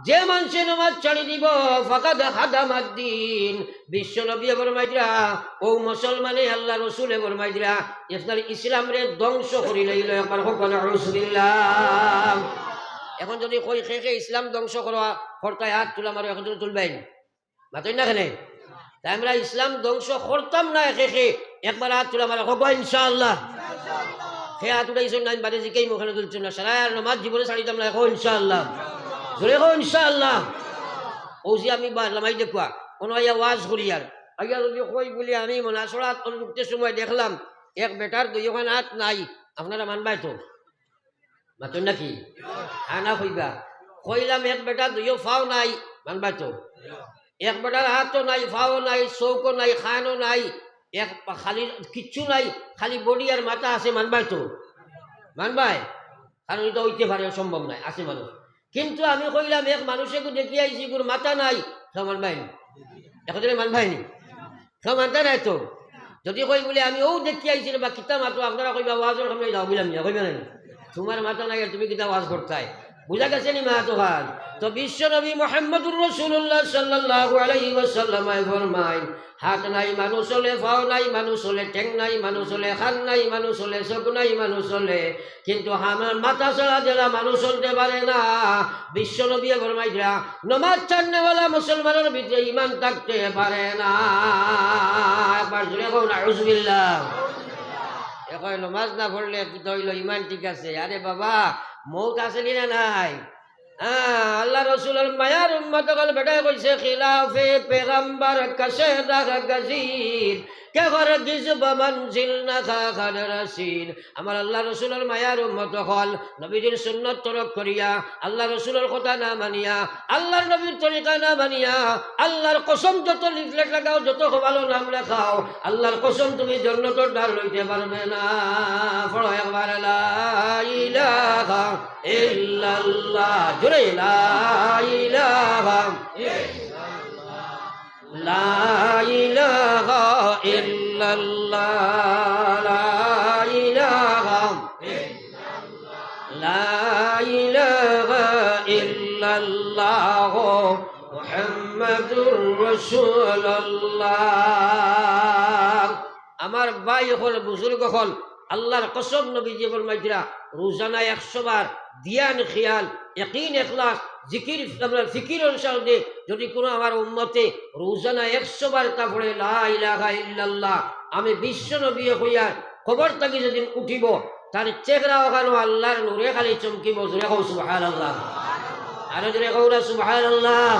যে মানুষে নামাজ ছাড়ি দিব ফাকাদ হাদামাদ্দিন। বিশ্ব নবী ফরমাইরা ও মুসলমানে আল্লাহ রসুলে ফরমাইরা আপনার ইসলাম রে ধ্বংস করি লইল। একবার হোক রাসূলুল্লাহ। এখন যদি কই খেয়ে ইসলাম ধ্বংস করা কর্তায় হাত তুলা মারো, এখন তুলবেন মাতই না খেলে। তাই আমরা ইসলাম ধ্বংস করতাম না খেয়ে একবার হাত তুলা মারো, হোক ইনশাআল্লাহ। সে হাত উঠাইছেন না বাদে জিকেই মুখে তুলছেন না, সারা নামাজ জীবনে ছাড়িতাম না, এখন ইনশাআল্লাহ জোরে কো ইনশাআল্লাহ। ও যে আমি বালামাই দেখুয়া কোনো আইয়া ওয়াজ করি আর আইয়া যদি কই বলি আমি মনাসরাত করতে সময় দেখলাম এক বেটার দুইখান হাত নাই, আপনারা মানবাই তো মাতন নাকি? আনা কইবা কইলাম এক বেটা দুইও ফাও নাই, মানবাই তো? এক বেটার হাতও নাই, ফাও নাই, চৌকো নাই, খানও নাই, এক খালি কিচ্ছু নাই, খালি বডি আর মাথা আছে, মানবাই তো? মানবাই? কারণ এটা হইতে পারে, সম্ভব নাই, আছে মানুষ। কিন্তু আমি কইলাম এক মানুষে দেখি আইছি গুর মাথা নাই, সব মানবাইনি, এখন মানবাইনি, সব মানতে নাই তো। যদি কই বলে আমি ও দেখি আইছি বা কিতা মাতো, আপনারা কইবা ওয়াজের সামনে যাও, বললাম না, কইবা না তোমার মাথা নাই তুমি কিতা ওয়াজ করতাই, বুঝা গেছে নি মা তো হাল। তো বিশ্ব নবী মুহাম্মদুর রাসূলুল্লাহ সাল্লাল্লাহু আলাইহি ওয়াসাল্লাম ফরমায় হাত নাই মানুষ হলে, ফাও নাই মানুষ হলে, ঠ্যাং নাই মানুষ হলে, খান নাই মানুষ হলে, চোখ নাই মানুষ হলে, কিন্তু আমার মাথা ছাড়া যারা মানুষ হতে পারে না। বিশ্ব নবী ফরমাইরা নামাজ ছাড়নেওয়ালা মুসলমানের ভিতরে ঈমান থাকতে পারে না। একবার জোরে কও নাউযুবিল্লাহ। এখন নামাজ না পড়লে হইল ঈমান ঠিক আছে? আরে বাবা মৌত আছে না নাই? আল্লাহ রসুলের মায়ার উম্মত হল বেটায় কইছে খিলাফে পেগম্বর কশে রাগ গজির কে ঘরে গিজব মঞ্জিল না খাখার রাসিল। আমার আল্লাহ রসুলের মায়ার উম্মত হল নবীজির সুন্নত তরক করিয়া, আল্লাহ রসুলের কথা না মানিয়া, আল্লাহর নবীর তরিকা না মানিয়া, আল্লাহর কসম যত লিফলেট লাগাও, যত ভালো নাম লেখাও, আল্লাহর কসম তুমি জান্নাতের দ্বার লইতে পারবে না। পড়ো একবার লা ইলাহা ইল্লাল্লাহ, জোরে লা ইলাহা লা ইলাহা ইল্লাল্লাহ, লা ইলাহা লা ইলাহা ইল্লাল্লাহ মুহাম্মাদুর রাসূলুল্লাহ। আমার ভাই হল, বুজুর্গ হল, আল্লাহর কসম নবীজি ফরমাইছিরা রোজানা 100 বার ধ্যান খেয়াল ইয়াকিন ইখলাস জিকির আপনার ফিকির অনুসারে যদি কোনো আমার উম্মতে রোজানা 100 বার তা পড়ে লা ইলাহা ইল্লাল্লাহ, আমি বিশ্ব নবী হইয়া খবর থাকি যেদিন উঠিব তার চেহারা ওখানে আল্লাহর নূরে খালি চমকিব। জোরে কও সুবহানাল্লাহ, আরো জোরে কও না সুবহানাল্লাহ।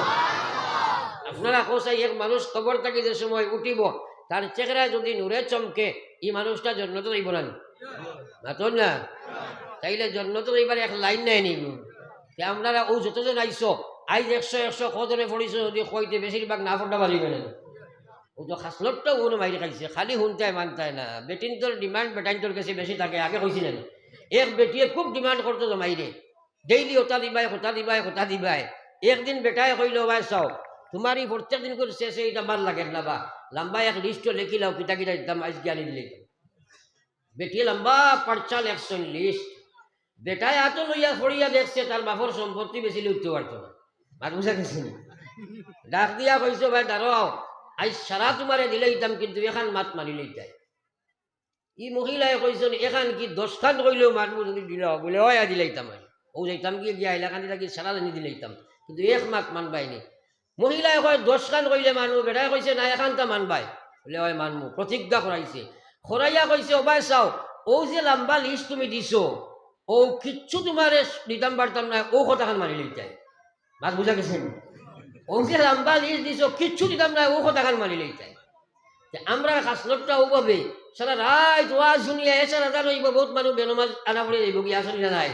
আপনারা কোসাই এক মানুষ খবর থাকি যে সময় উঠিব তার চেহারা যদি নূরে চমকে, এই মানুষটা জান্নাতে যাইব না? মাতন না? তাইলে জান্নাতে যাইবার এক লাইন নাই নি? আপনারা ও যতজন আইসো আইজ 100 কজনে পড়িছো, যদি কইতে বেশিরভাগ না পড়তে পারিবে না। ও তো খাসলতটা ওনো মাইরে খাইছে, খালি শুনতায় মানতায় না। বেটিন তোর ডিমান্ড বেটাইন তোর কাছে বেশি থাকে, আগে কইছিলেন। এক বেটিয়ে খুব ডিমান্ড করতো তো মাইরে, ডেইলি ওটা দিবাই হতা দিবাই হতা দিবাই। একদিন বেটায় কইল ভাই চাও তোমার এই প্রত্যেক দিন করে শেষে এইটা বার লাগে না বা লম্বা এক লিস্টও লিখি লাও, কিতা কিতা দিতাম আজকে আনি দিলে। বেটিয়ে লম্বা পার্চা লেখছেন লিস্ট, বেটায় এত লইয়া ফড়িয়া দেখছে তার বাপর সম্পত্তি বেশি উঠতে পারতো না। আর বুঝা গেছে ডাক দিয়া কইছো ভাই দাঁড়াও আজ সারা তোমারে দিলেইতাম, কিন্তু এখান মাত মারিলেই তাই। ই মহিলায় কইছেন এখান কি 10 খান কইলেও মারবো যদি দিল বলে হয় দিলেইতাম, ও যাইতাম গিয়ে গিয়া এলাকান দিলা কি সারা জানি দিলেইতাম, কিন্তু এক মাত মানবাইনি। মহিলায় কয় 10 খান কইলে মানবো, বেটায় কইছে না এখানটা মানবাই, বলে হয় মানবো। প্রতিজ্ঞা করাইছে, খরাইয়া কইছে ও ভাই চাও ও যে লম্বা লিস্ট তুমি দিছো ও কিচ্ছু তোমার দিতাম পারতাম না, ও কথাখান মানিলেই তাই। মাত বুঝা গেছেন? ও যে লম্বা লিস্ট দিছো কিচ্ছু দিতাম না, ও কথাখান মানিলেই তাই। আমরা খাসলতটা ওভাবে সারা রাত ওয়াজ শুনিয়া এছাড়া রইব, বহুত মানুষ বেনমাজ আনা পড়ে যাইব কি আসলে নাই।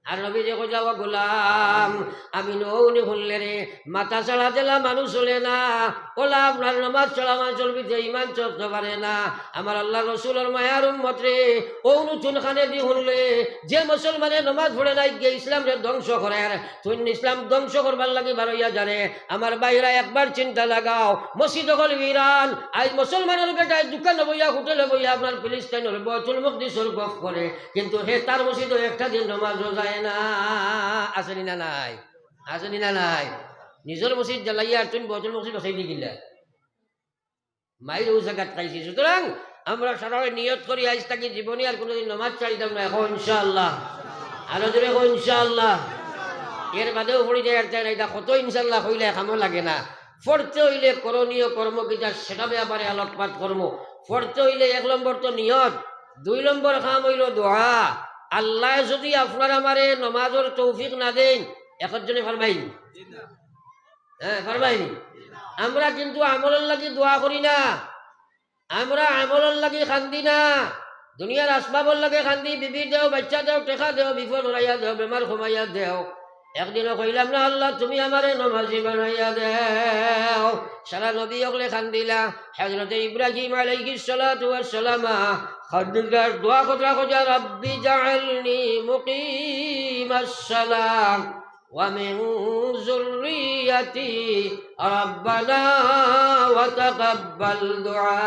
আর নবী যে যাওয়া গোলাম আমি নৌনি শুনলে রে মাথা ছাড়া দিলা মানুষ হলে না, ওলা আপনার নামাজ ছাড়া আমার চলবি যে ইমান চলতে পারে না। আমার আল্লাহ রসুলের মায়ার উম্মত রে ও নতুন খানে দি শুনলে যে মুসলমানের নামাজ পড়ে নাই গিয়ে ইসলাম রে ধ্বংস করে, তুই ইসলাম ধ্বংস করবার লাগে বারইয়া জানে। আমার বাইরা একবার চিন্তা লাগাও, মসজিদ হল ইরান, আজ মুসলমানের বেটায় দোকানে বইয়া হোটেলে বইয়া আপনার ফিলিস্তাইনের বয়তুল মুকদ্দিসের গপ করে, কিন্তু হে তার মসজিদও একটা দিন নামাজ যায় না, আসেনি না নাই? আসেনি না নাই নিজের মসজিদ জ্বালাইয়া আর তুমি বছর মসজিদ বসাই দিয়ে গিলা মায়ের ও জায়গাত খাইছি সুতরাং আমরা সবাই নিয়ত করি আজ থাকি জীবনে আর কোনোদিন নমাজ চাইতাম না এখন ইনশাআল্লাহ আরো জোরে এখন ইনশাআল্লাহ এর বাদেও পড়ি যায় আর চাই না এটা কত ইনশাআল্লাহ হইলে কামও লাগে না পড়তে হইলে করণীয় কর্ম কিটা সেটা ব্যাপারে আলোকপাত কর্ম পড়তে হইলে 1 নম্বর তো নিয়ত 2 নম্বর কাম হইল দোয়া আল্লাহ যদি আপনার আমারে নমাজের তৌফিক না দেন একজনে ফরমাইনি হ্যাঁ ফরমাইনি আমরা কিন্তু আমলের লাগি দোয়া করি না আমরা আমলের লাগি কান্দি না দুনিয়ার আসবাবর লাগে কান্দি বিবি দেও বাচ্চা দেও টেকা দেও বিপদ হরাইয়া দেও বেমার কমাইয়া দেও একদিনও কইলাম না আল্লাহ তুমি আমারে নমাজি বানাইয়া দেও সারা নবী ওগলে কান্দিলা হযরত ইব্রাহিম আলাইহিস সালাতু ওয়াস সালাম খাদিজার দোয়া করা কজা রব্বি জাআলনি মুকিমাস সালাম ওয়া মিন যুররিয়াতি রব্বানা ওয়া তাকাব্বাল দুআ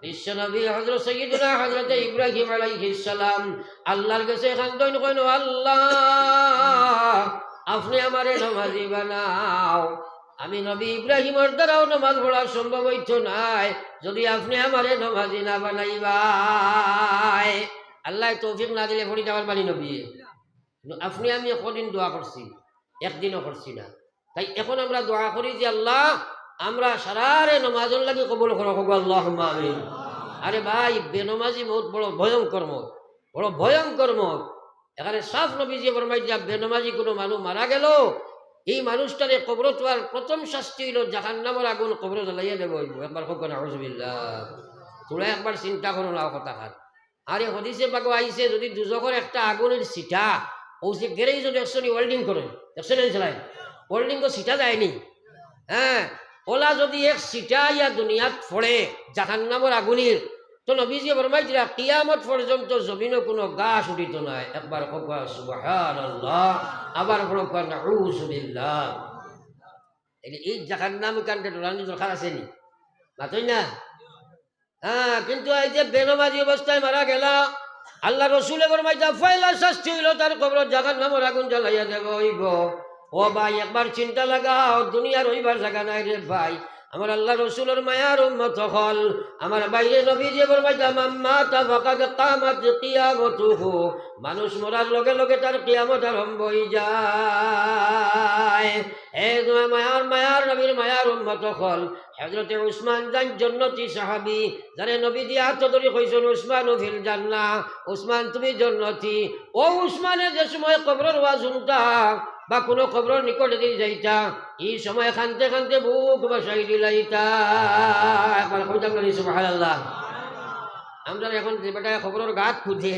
বিশ্বনবী হযরত সাইয়্যিদুনা হযরত ইব্রাহিম আলাইহিস সালাম আল্লাহর কাছে কান্দন কইনো আল্লাহ আপনি আমারে নামাজি বানাও আমি নবী ইব্রাহিমের দ্বারাও নামাজ পড়া সম্ভব হইতো নাই যদি আপনি আমারে নামাজি না বানাইবাই আল্লাহ তৌফিক না দিলে পড়ি যাবার বানি নবী আপনি আমি কদিন দোয়া করছি একদিনও করছি না তাই এখন আমরা দোয়া করি যে আল্লাহ আমরা সারারে নমাজের লাগে কবুল করো আল্লাহুম্মা আমিন আরে ভাই বেনমাজি বহুত বড় ভয়ঙ্কর মত বড় ভয়ঙ্কর মত এখানে সাফ নবীজি ফরমাই যে বেনমাজি কোনো মানুষ মারা গেল এই মানুষটারে কবর তোয়ার প্রথম শাস্তি হইল জাহান্নামের আগুন কবর জ্বালাইয়া দেব একবার হোক নাউযুবিল্লাহ তোরা একবার চিন্তা করো না কথা খান আরে হদিসে পাক আইছে যদি দুজখের একটা আগুনের সিটা ও যে গেরেই যদি একশনি ওয়েল্ডিং করে একশনি চালায় ওয়েল্ডিং তো সিটা যায়নি হ্যাঁ ওলা যদি এক সিটা ইয়া দুনিয়াত পড়ে জাহান্নামের আগুনের তো নবীজি ফরমাইছিলেন কিয়ামত পর্যন্ত জমিনে কোনো গাছ উঠিত নাই একবার কবা সুবহানাল্লাহ আবার কবা নাউযুবিল্লাহ এই জাহান্নাম কাণ্ডে ডরানি দরকার আছে নি মাতই না হ্যাঁ কিন্তু এই যে বেনমাজি অবস্থায় মারা গেল আল্লাহ রসুলে ফরমাইতা পয়লা শাস্তি হইল তার কবর জাহান্নামের আগুন জ্বালাইয়া দেব হইব ও ভাই একবার চিন্তা লাগাও দুনিয়ার হইবার জায়গা নাই রে ভাই আমার আল্লাহ রসুলের মায়ার উম্মত হল আমার বাইরে নবীজি ফরমাইতা মাম্মা তা ফাকাদ কামাত কিয়ামতুহু মানুষ মরার লগে লগে তার কিয়ামত আরম্ভ হই যায় এ মায়ার নবীর মায়ার উম্মত হল হযরতে উসমান জান জান্নাতি সাহাবী যারে নবী দিয়া হাত ধরে কইছেন উসমান ফিল জান্নাহ উসমান তুমি জান্নাতি ও উসমানে যে সময় কবরের ওয়াজ শুনতা বা কোনো কবরের নিকটে দিয়ে যাইতা এই সময় খানতে খানতে বুক বসাই দিলাইতা একবার কইতাম না সুবহানাল্লাহ আমরা এখন যে বেটা খবরের গাত খুঁজে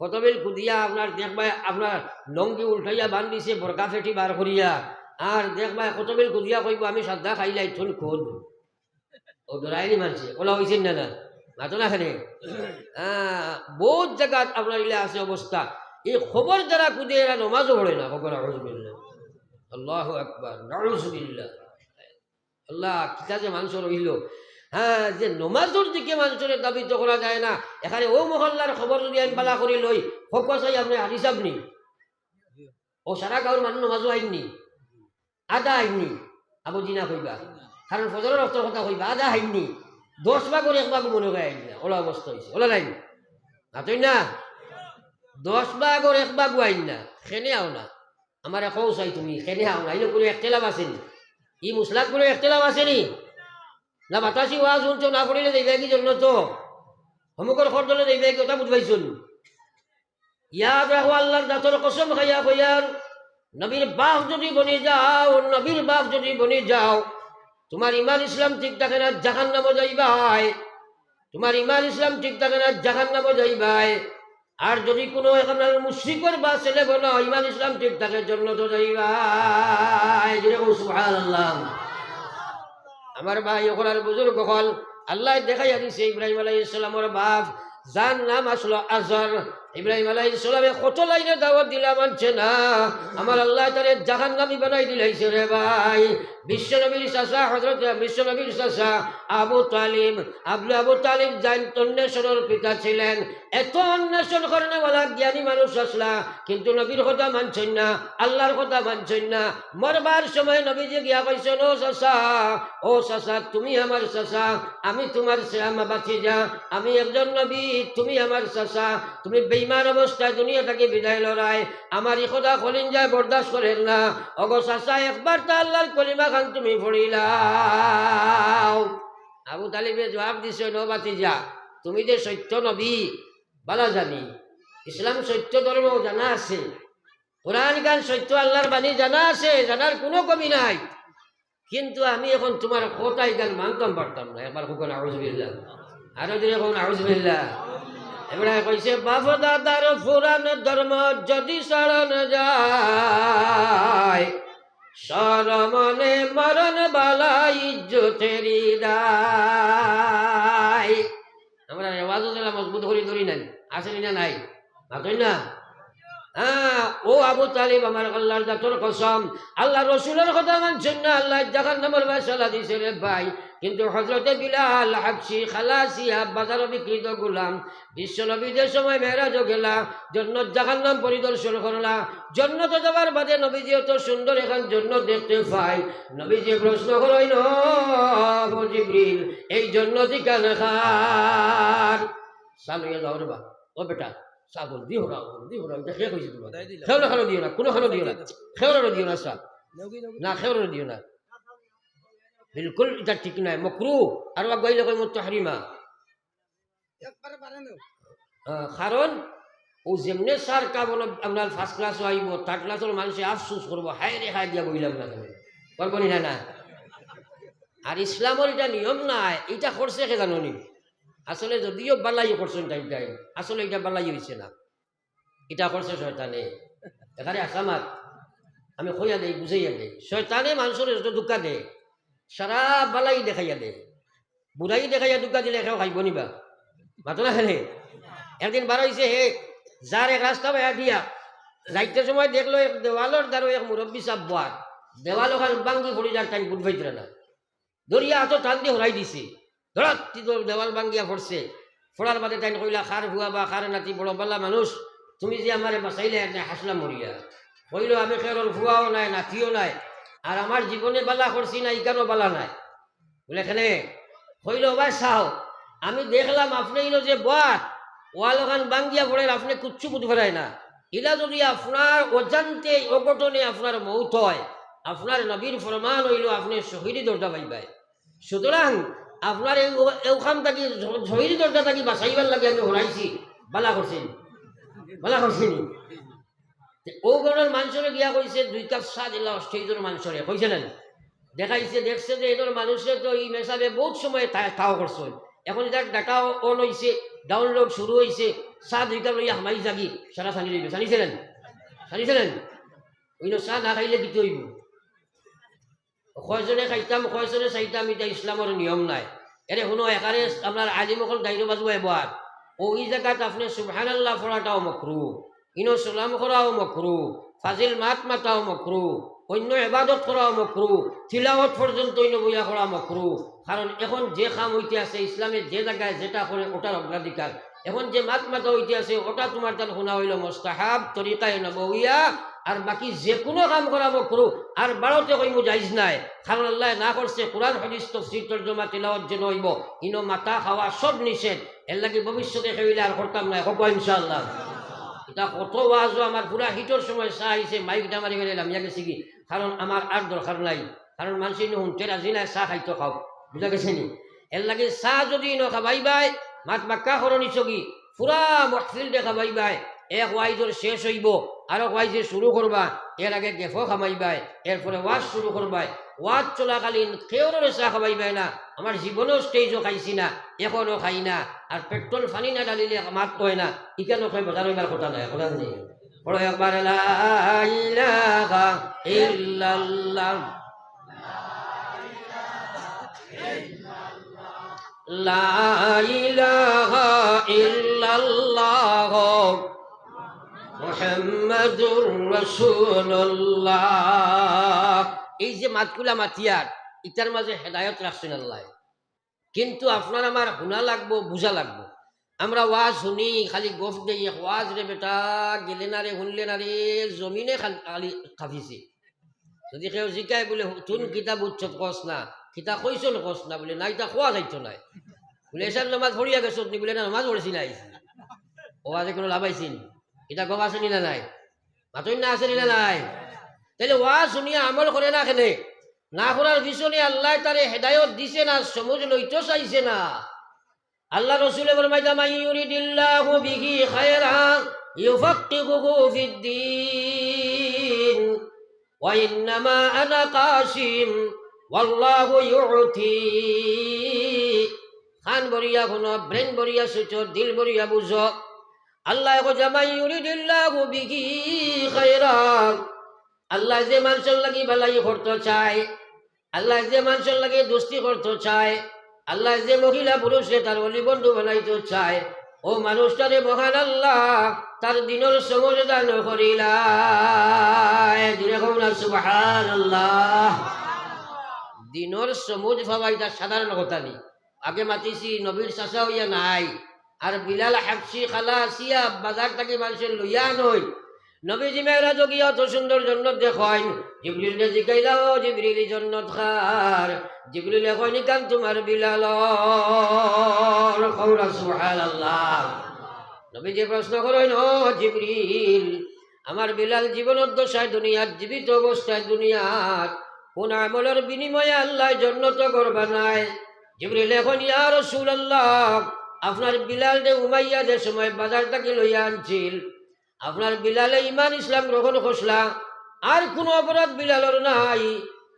কতবেল খুঁদিয়া আপনার দেখবা আপনার লঙ্গি উল্টাইয়া বান্ধিছে বরকা ফেটি বার করিয়া আর দেখবা কতবেল খুঁদিয়া কইব আমি সাদা খাইলাই থন খোঁজ ও ডরাইনি মানছে ওলা হয়েছেন না না মাতো না খানে বহুত জায়গা আপনার ইলে আছে অবস্থা এই খবর যারা খুঁজে এরা নমাজও পড়ে না খবর আউযুবিল্লাহ আল্লাহু আকবার নাউযুবিল্লাহ আল্লাহ কিতা যে মানুষ রইল হ্যাঁ যে নমাজের দিকে মানুষের দাবি তো করা যায় না এখানে ও মহল্লার খবর যদি আমি পালা করি লই হোক চাই আপনি হাদিস আপনি ও সারা গাঁর মানুষ নমাজও আইননি আদা আইননি আবু জিনা কইবা কারণ ফজরের অর্থর কথা কইবা আদা আইননি 10 ভাগের 1 ভাগ মনে হয় আইন না ওলা অবস্থা হয়েছে ওলা নাই নাতই না 10 ভাগের 1 ভাগ আইন না খেনে আও না আমার কৌ চাই তুমি খেনে আও না এই কোনো একতেলাপ আসেনি ই মুসলাত কোনো একতেলাপ আসেনি না বাতাসি ওয়াজ শুনছো না পড়িলে দেখবে কি জন্য তো সমুখর খরদলে দেখবে কি ওটা বুঝবাইছুন ইয়াদ রাখো আল্লাহর দাঁতর কসম খাইয়া কইয়ার নবীর বাপ যদি বনে যাও নবীর বাপ যদি বনে যাও তোমার ইমান ইসলাম ঠিক থাকে না জাহান্নামে যাইবাই তোমার ইমান ইসলাম ঠিক থাকে না জাহান্নামে যাইবাই আর যদি কোনো এখানে মুশরিকের বা ছেলে বলো ইমান ইসলাম ঠিক থাকে জান্নাত যাইবাই যেরকম সুবহানাল্লাহ আমার ভাই ওখানে বুজুর্গ হল আল্লাহ দেখাইয়া দিছে ইব্রাহিম আলাইহিস সালামের বাপ যার নাম আসলো আজর ইব্রাহিম আলাইহিস সালামে কত লাইনে দাওয়াত দিলা মানছে না, আমার আল্লাহ তারে জাহান্নামী বানাই দিলাইছে রে ভাই। বিশ্বনবীর চাচা হযরত বিশ্বনবীর চাচা আবু তালিব, আবু তালিব জান অন্বেষণের পিতা ছিলেন। এত অন্বেষণ করনে বলা জ্ঞানী মানুষ আসলা, কিন্তু নবীর কথা মানছেন না, আল্লাহর কথা মানছেন না। মরবার সময় নবীজি গিয়া কইছেন, ও চাচা তুমি আমার চাচা, আমি তোমার শ্যামা বাতিজা, আমি একজন নবী, তুমি আমার চাচা, তুমি বেঈমান অবস্থায় দুনিয়া থেকে বিদায় লড়াই, আমার ই খোদা খলিন যায় বরদাস্ত করেন না। অগো চাচা একবার তো আল্লাহর কলিমা খান তুমি পড়িলাও। আবু তালিবে জবাব দিছে, নো বাতিজা তুমি যে সত্য নবী বালা জানি, ইসলাম সত্য ধর্ম জানা আছে, কোরআন গান সত্য আল্লাহর বাণী জানা আছে, জানার কোনো কমি নাই, কিন্তু আমি এখন তোমার কথাই গান মানতাম পারতাম না। একবার কখন আউযুবিল্লাহ, আরো দিনে কখন আউযুবিল্লাহ। এবারে কইছে বাপ দাদার পুরান ধর্ম যদি সারণ যায়, সরমনে মরণ বালা ইজ্জতেরি দায়। আমরা রেওয়াজও যারা মজবুত করে ধরি নাই, আসেনি না নাই মাতই না। ও আবু তালিব আমার আল্লাহর জাতর কসম, আল্লাহ রসুলের কথা মানছেন না, আল্লাহ জাহান্নামের ফয়সালা দিছে রে ভাই। কিন্তু হযরতে বিলাল হাবশি খালাসিয়া বাজার বিক্রিত গোলাম, বিশ্ব নবীদের সময় মেরাজ গেলা, জান্নাত জাহান্নাম পরিদর্শন করলা। জান্নাতে যাবার বাদে নবীজি এত সুন্দর এখন জান্নাত দেখতে পাই, নবীজি প্রশ্ন করেন, ও জিবরিল এই জান্নাতি কান খার সালুয়া যাও রে বা, ও বেটা সাগর দিও না, এটা খেয়ে কইছি তোমার, খেওরা খানো দিও না, কোনো খানো দিও না, খেওরারও দিও না, সা না খেওরারও দিও না, বিলকুল এটা ঠিক নাই, মকরু আর গাইলে কই মুতাহরিমা। কারণ ও যেমনে সার কাবন আপনার ফার্স্ট ক্লাস আইব, থার্ড ক্লাসের মানুষে আফসোস করবো, হায় রে হায় দিয়া বইলাম না কেন করবো না না। আর ইসলামের এটা নিয়ম নাই, এটা করছে কে জানি, আসলে যদিও বালাই করছেন টাইম টাইম, আসলে এটা বালাই হয়েছে না, এটা করছে শয়তানে। এখানে আসামাত আমি কইয়া দেই, বুঝাইয়া দেই, শয়তানে মানুষের যত দুঃখা দেয়, সারা বালাই দেখাইয়া দেয়, বুড়াই দেখাইয়া দুঃখা দিলে এখানে খাইব নিবা মাতো না। খেলে একদিন বার হয়েছে, হে যার এক রাস্তা বেয়া দিয়া যাইতে সময় দেখলো এক দেওয়ালোর দ্বারা এক মুরব্বী সাপ বার দেওয়াল ওখান বাঙ্গি পড়ি যার টাইম বুট ভাইতে না, দরিয়া হাত টান দিয়ে হরাই দিছে, ধরাত দেওয়াল বাঙ্গিয়া পড়ছে। ফোড়ার বাদে টাইম কইলা, খার ভুয়া বা খার নাতি বড় পাল্লা মানুষ, তুমি যে আমার বাঁচাইলে হাসলাম মরিয়া। কইল আমি খেরর ভুয়াও নাই নাতিও নাই, আর আমার জীবনে বালা করছি না, ইকানো বালা নাই। বলে এখানে কইল ভাই চাও, আমি দেখলাম আপনি যে বাত ওয়াল ওখান বাঙ্গিয়া পড়ে আপনি কুচ্ছু বুঝ ফেরায় না, ইলা যদি আপনার অজান্তে অঘটনে আপনার মৌত হয়, আপনার নবীর ফরমান হইল আপনি শহীদি দরজা পাইবাই। সুতরাং আপনার এইখান থাকি শহীদি দরজা থাকি বাঁচাইবার লাগে আমি হরাইছি, বালা করছেন বালা করছেন। ও গণের মানুষরে গিয়া কইছে 2 কাপ চা দিলা স্টেজের মানুষরে, কইছে না দেখাইছে, দেখছে যে এদের মানুষের তো এই মেসাবে বহুত সময় তাও করছে, এখন এটা ডাটা অন হয়েছে, ডাউনলোড শুরু হয়েছে, চা 2 কাপ লইয়া হামাই জাগি সারা ছানি লইবে, জানিছিলেন জানিছিলেন ওই চা না খাইলে কি হইব, কয়জনে খাইতাম কয়জনে চাইতাম, এটা ইসলামের নিয়ম নাই। এরে শুনো এখানে আপনার আলিমকল দায়িত্ব বাজু এবার ওই জায়গাত আপনি সুবহানাল্লাহ পড়াটাও মকরু, ইনো সালাম করাও মকরু, ফাজিল মাত মাতাও মকরু, অন্য ইবাদত করাও মকরু, তিলাওয়াত পর্যন্ত অন্য বইয়া করা মকরু। কারণ এখন যে কাম হইতে আছে ইসলামের যে জায়গায় যেটা করে ওটার অগ্রাধিকার, এখন যে মাত মাতা হইতে আছে ওটা তোমার তার শোনা হইল মুস্তাহাব তরিকায়ে নবওয়িয়া, আর বাকি যে কোনো কাম করা মকরু। আর বারোতে কইমু জায়েজ নাই, কারণ আল্লাহ না করছে কোরআন হাদিস তাফসীর তরজমা তিলাওয়াত যেন হইব, ইনো মাথা খাওয়া সব নিষেধ, এর লাগি ভবিষ্যতে হইলে আর করতাম না, হব ইনশাআল্লাহ। এটা কত ওয়াজও আমার পুরা হিটর সময় চা আইছে, মাইকটা মারি গেলাম ইয়া গেছি কি, কারণ আমার আর দরকার নাই, কারণ মানুষের শুনতে রাজি নাই, চা খাইতো খাও, বুঝা গেছে নি। এর লাগে চা যদি ন খাবাই বাই মাত বাক্কা করনি চগি পুরা মহফিল দে খাবাই বাই, এক ওয়াইজর শেষ হইব আর ওয়াইজে শুরু করবা, এর আগে গেফো খামাইবাই, এরপরে ওয়াজ শুরু করবাই, ওয়াজ চলাকালীন কেউরে চা খাবাইবাই না। আমার জীবনেও স্টেজও খাইছি না, এখনো খাই না, আর পেট্রোল ফানি না ডালিলে মাত কয় না, ইকানো কয় বাজার হইবার কথা নাই, কথা নেই। পড়ো একবার লা ইলাহা ইল্লাল্লাহ, লা ইলাহা ইল্লাল্লাহ, মুহাম্মাদুর রাসূলুল্লাহ। এই যে মাতকুলা মাতিয়ার ইটার মাঝে হেদায়ত রাখছেন আল্লাহ, কিন্তু আপনার আমার শুনা লাগবো, বুঝা লাগবো। আমরা ওয়াজ শুনি খালি গফ দেই, ওয়াজ রে বেটা গেলে না রে, শুনলে না রে, জমিনে খালি খাফিছে। যদি কেউ জিকায় বলে তুন কিতাব উৎসব কস না, কিতা কইসন কস না, বলে না এটা খোয়া যাইতো নাই, বলে এসব নামাজ ভরিয়া গেছ নি, বলে না নামাজ পড়েছি নাই, ওয়াজে কোনো লাভ আইসিন, এটা গম আছে না নাই, মাতই না আছে না নাই। তাহলে ওয়াজ শুনিয়া আমল করে না, খেলে না করার পিছনে আল্লাহ তারে হেদায়ত দিছে না, সমঝ লইতো চাইছে না। আল্লাহ রসুলে ফরমাইতা মান ইউরিদিল্লাহু বিহি খায়রান ইউফাক্কিহুহু ফিদ্দীন ওয়া ইন্নামা আনা কাসিম ওয়াল্লাহু ইউতি। খান বরিয়া কোন, ব্রেন বরিয়া সুচো, দিল বরিয়া বুঝো। আল্লাহ কইতা মান ইউরিদিল্লাহু বিহি খায়রান, আল্লাহ যে মানুষের লাগি বালাই করতে চায়, আল্লাহ যে মানুষের লাগে দোস্তি করতে চায়, আল্লাহ যে মহিলা পুরুষে তার অলি বন্ধু বানাইতে চায়, ও মানুষটারে মহান আল্লাহ তার দিনের সময় দান করিলায়। সুবহানাল্লাহ। দিনের সমুজ ভাবাই তার সাধারণ কথা নেই। আগে মাতিছি নবীর চাচা হইয়া নাই, আর বিলাল হাফসি খালা আসিয়া বাজার থেকে মানুষের লইয়া নই। নবীজি মেরাজ গিয়া অত সুন্দর জন্নত দেখাইন, জিবরিল নে জিগাইলা ও জিবরিল জন্নত খার, জিবরিল কইনি কান তোমার বিলাল। সুবহানাল্লাহ। নবীজি প্রশ্ন করেন, ও জিবরিল আমার বিলাল জীবনত দশায় দুনিয়ার, জীবিত অবস্থায় দুনিয়ার কোন আমলের বিনিময়ে আল্লাহ জন্নত করবা নাই? জিবরিল এখন ইয়া রাসূলুল্লাহ আপনার বিলাল যে উমাইয়া যে সময় বাজার থেকে লইয়া আনছিল, আপনার বিলালে ইমান ইসলাম গ্রহণ করলা, আর কোনো অপরাধ বিলালর নাই,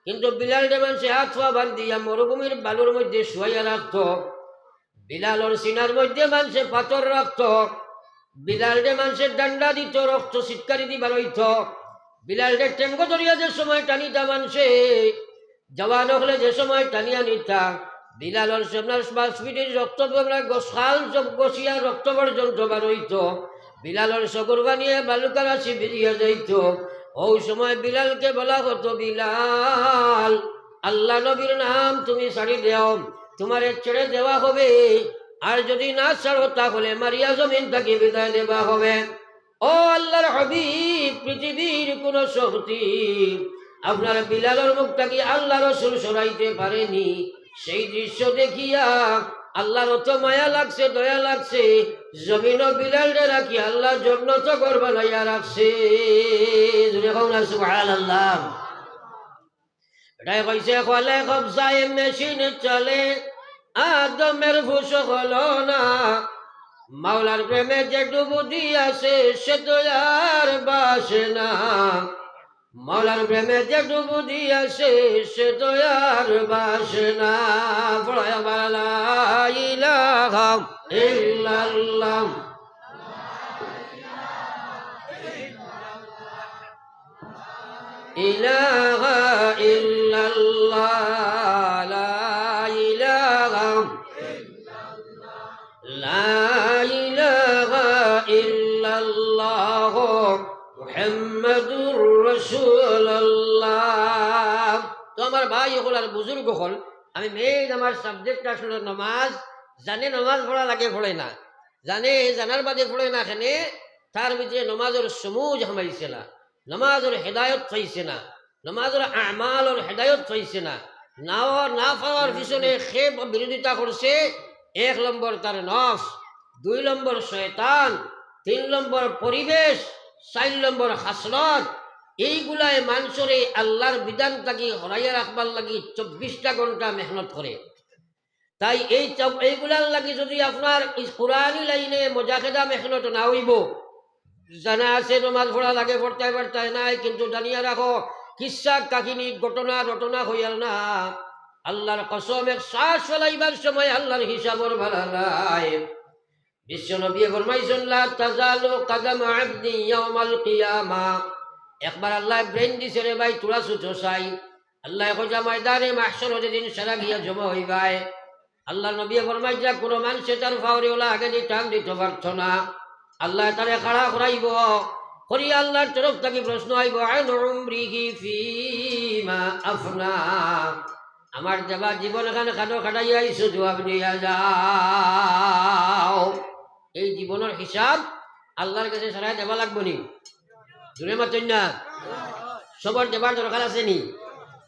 কিন্তু বিলালটা মানুষে হাত পা বান্ধিয়া মরুভূমির বালুর মধ্যে শুয়াইয়া রাখত, বিলালর সিনার মধ্যে মানুষে পাথর রাখত, বিলালটা মানুষের ডান্ডা দিত, রক্ত সিটকারি দিবার হইত, বিলালটা টেঙ্গ ধরিয়া যে সময় টানিতা মানুষে জওয়ান হলে যে সময় টানিয়া নিতা, বিলালর সামনার স্পিডের রক্ত গোসাল গছিয়া রক্ত পর্যন্ত বার হইত, বিলালর শকুর বানিয়ে বালুকার আসি বেরিয়ে যাইত। ওই সময় বিলালকে বলা হতো, বিলাল আল্লাহ নবীর নাম তুমি ছাড়ি দেও, তোমারে ছেড়ে দেওয়া হবে, আর যদি না ছাড়ো তাহলে মারিয়া জমিন তাকে বিদায় দেওয়া হবে। ও আল্লাহর হাবিব, পৃথিবীর কোন শক্তি আপনার বিলালর মুখটাকে আল্লাহ রসুল সরাইতে পারেনি। সেই দৃশ্য দেখিয়া আল্লাহর অত মায়া লাগছে, দয়া লাগছে, জমিন বিলালরে রাখি আল্লাহ জন্নত ঘর বানাইয়া রাখছে। সুবহানাল্লাহ। এটাই কইছে খোলে কবজায় মেশিন চলে, আদমের ফুস হলো না, মাওলার প্রেমে যে ডুবু দিয়াছে সে তো আর বাসে না, মাওলার প্রেমে যে ডুবু দিয়াছে সে তো আর বাসে না। লা ইলাহা ইল্লাল্লাহ ইলাহা ইল্লাল্লাহ লা ইলাহা লা ইলাহা ইল্লাল্লাহ মুহাম্মাদুর রাসূলুল্লাহ। তো আমার ভাই হল আর বুজুর্গ হল, আমি মেইন আমার সাবজেক্ট আসলে নামাজ। জানে নামাজ পড়া লাগে পড়ে না, জানে জানার বাদে পড়ে না, এখানে তার ভিতরে নমাজের সমুজ হামাইছে না, নমাজের হেদায়ত পাইছে না, নমাজের আমালর হেদায়ত পাইছে না, না পাওয়ার পিছনে সে বিরোধিতা করছে। 1 নম্বর তার নফস, 2 নম্বর শয়তান, 3 নম্বর পরিবেশ, 4 নম্বর হাসরত। এইগুলাই মানুষরে আল্লাহর বিধান থাকি হরাইয়া রাখবার লাগি 24টা ঘন্টা মেহনত করে। তাই এইগুলার লাগি যদি আপনার কোরআনি লাইনে মজাকেদা মেহনত না হইব, জানা আছে নমাজ পড়া লাগে, পড়তে পারতায় নাই, কিন্তু জানিয়া রাখো কিসা কাহিনী ঘটনা রটনা হইয়াল না। আল্লাহর কসম, এক শ্বাস ফেলাইবার সময় আল্লাহর হিসাবর ভাড়া নাই। বিশ্ব নবী ফরমাইছেন, লা তাজালু কদম আবদি ইয়াউমাল কিয়ামা। একবার আল্লাহ ব্রেন দিছে রে ভাই, তোরা ছুটো চাই। আল্লাহ কইয়া ময়দানে মাহশর যেদিন সারা গিয়া জমা হইবাই, আল্লাহ নবী ফরমাইছে কোনো মানুষে তার ফাওরিওয়ালা আগে দিয়ে টান দিতে পারত না। আল্লাহ তারে খাড়া করাইব, করি আল্লাহর তরফ থেকে প্রশ্ন আইব আন উমরিহি ফিমা আফনা, আমার দেবা জীবন এখানে খানো খাটাই আইছো, জবাব দিয়া যাও। এই জীবনের হিসাব আল্লাহর কাছে সারাই দেবা লাগবো নি? জুড়ে মাতেন না? সবার দেবার দরকার আছে নি?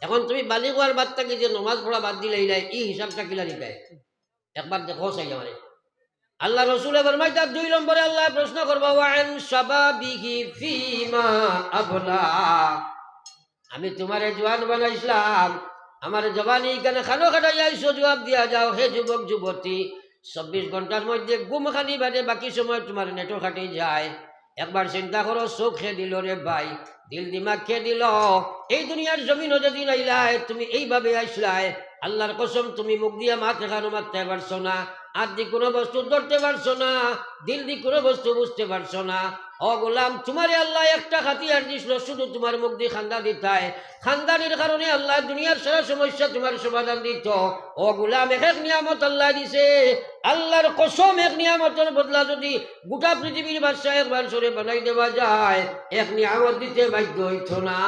এখন তুমি বালি হওয়ার বাদ থাকি যে নমাজ পড়া বাদ দিলে এই হিসাবটা কিলা নিতে একবার দেখো চাই আমারে। আল্লাহ রসুলের ফরমাইতা 2 নম্বরে আল্লাহ প্রশ্ন করবো ওয়ান শাবাবিহি ফিমা আবলা, আমি তোমারে জওয়ান বানাইছিলাম, আমার জবানি কেন খানো খাটাই আইসো, জবাব দিয়া যাও। হে যুবক যুবতী, 24 ঘন্টার মধ্যে ঘুম খালি বাদে বাকি সময় তোমার নেটো খাটে যায়। একবার চিন্তা করো, চোখ খেয়ে দিল রে ভাই, দিল দিমাগ খেয়ে দিল। এই দুনিয়ার জমিন যেদিন আইলাই তুমি এইভাবে আইসলাই, আল্লাহর কসম তুমি মুখ দিয়া মাথা খানো মারতে পারছো না, আর দি কোনো বস্তু ধরতে পারছো না, দিল দি কোনো বস্তু বুঝতে পারছো না। ও গোলাম, তোমারে আল্লাহ একটা হাতিয়ার দিছিল, শুধু তোমার মুখ দিয়ে খান্দা দিতায়, খানদানির কারণে আল্লাহ দুনিয়ার সারা সমস্যা তোমার সমাধান দিত। ও গোলাম, এক নিয়ামত আল্লাহ দিছে, আল্লাহর কসম এক নিয়ামতের বদলা যদি গোটা পৃথিবীর বাদশা একবার সরে বানাই দেওয়া যায়, এক নিয়ামত দিতে বাধ্য হইত না।